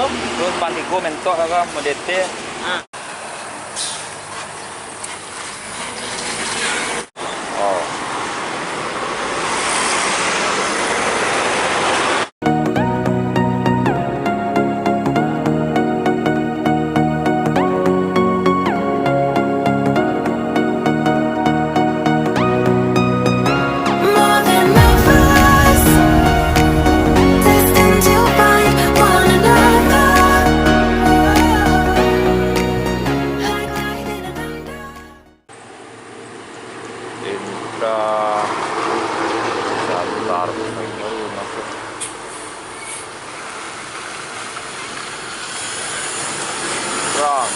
Ano? Terus pantiku mentok kan modete. Ah. Oh. Intra Satar baru masuk. Rang.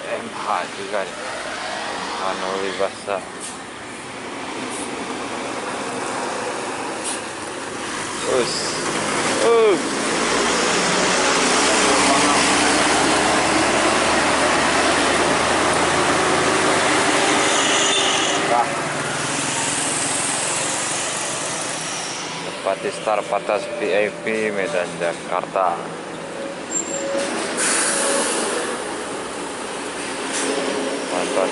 MH juga nih. Hanoi basah. Us. Tempat di Star Patas VIP Medan Jakarta. Tonton.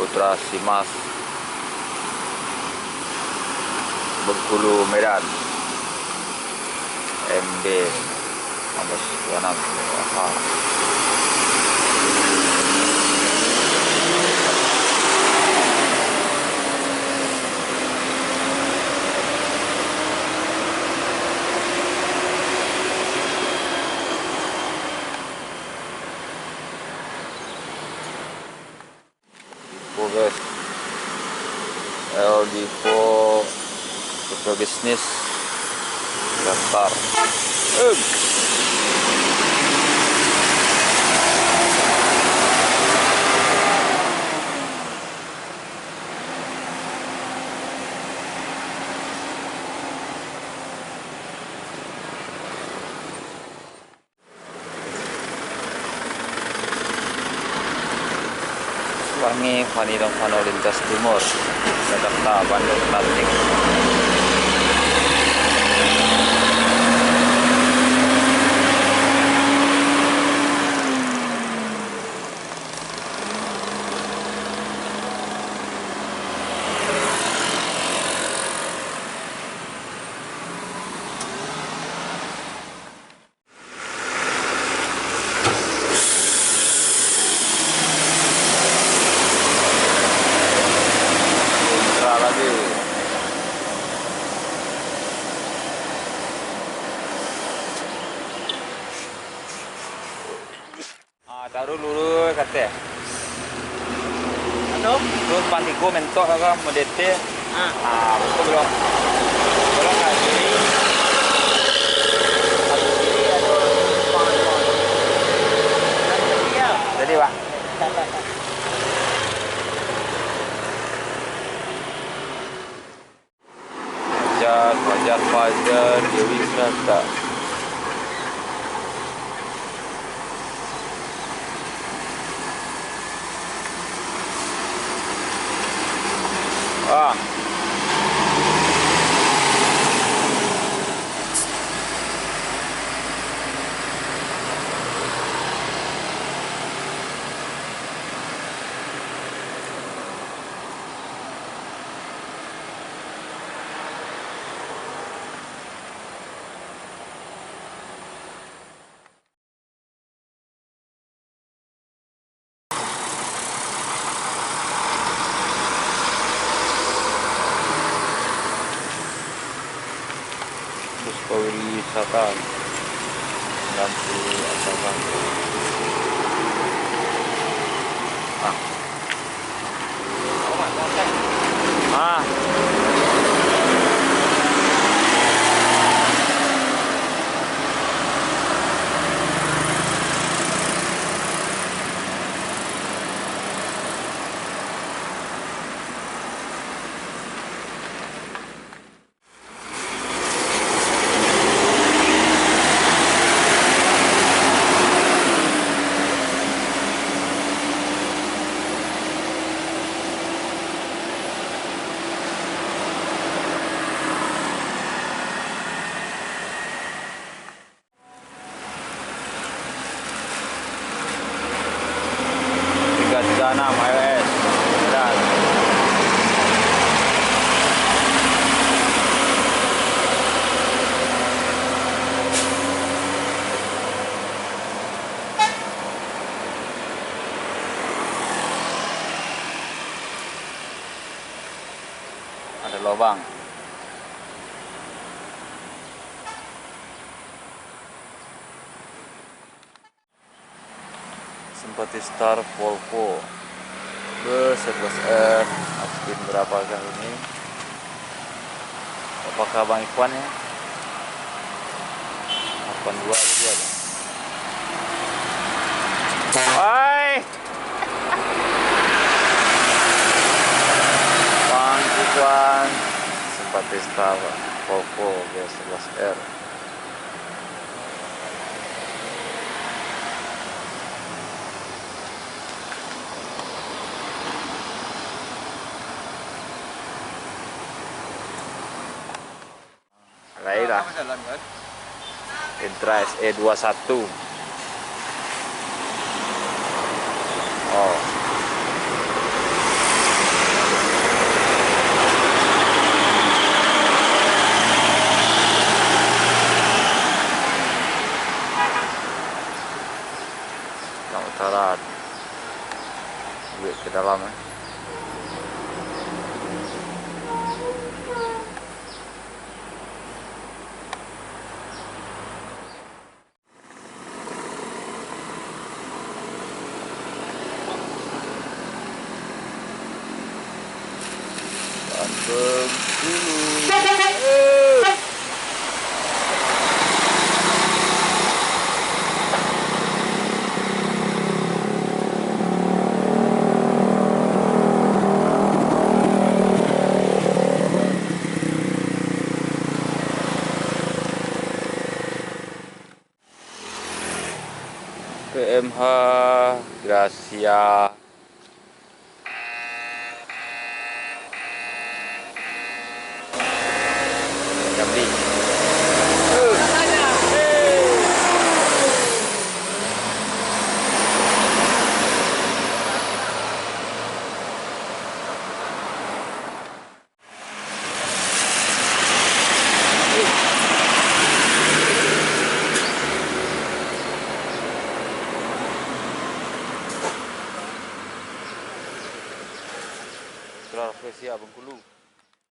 Putra Simas Bengkulu Medan MB Amos Wanam guys, LD4 Super Business daftar. Wangi Vanidong Vano Lintas Timur Jakarta Bandung Tasik. Taruh dulu kata. Ano? Terus pantiku mentok kan modete. Betul belum? Belum kan? Jadi Pak. Fajar Fajar Dewi Wisata. Puspa Wisata lampu asapan. Enam iOS dan ada lubang. Simpati Star Volvo B11R Askin berapakah ini? Apakah Bang Ikhwan ya? 82 aja ada. Hai Bang Ikhwan, Simpati Star Volvo B11R. Lah. Intra SE21. Oh. Yang utara. Duit ke dalam ya. PMH Gracia Jambi. Profesi Bengkulu.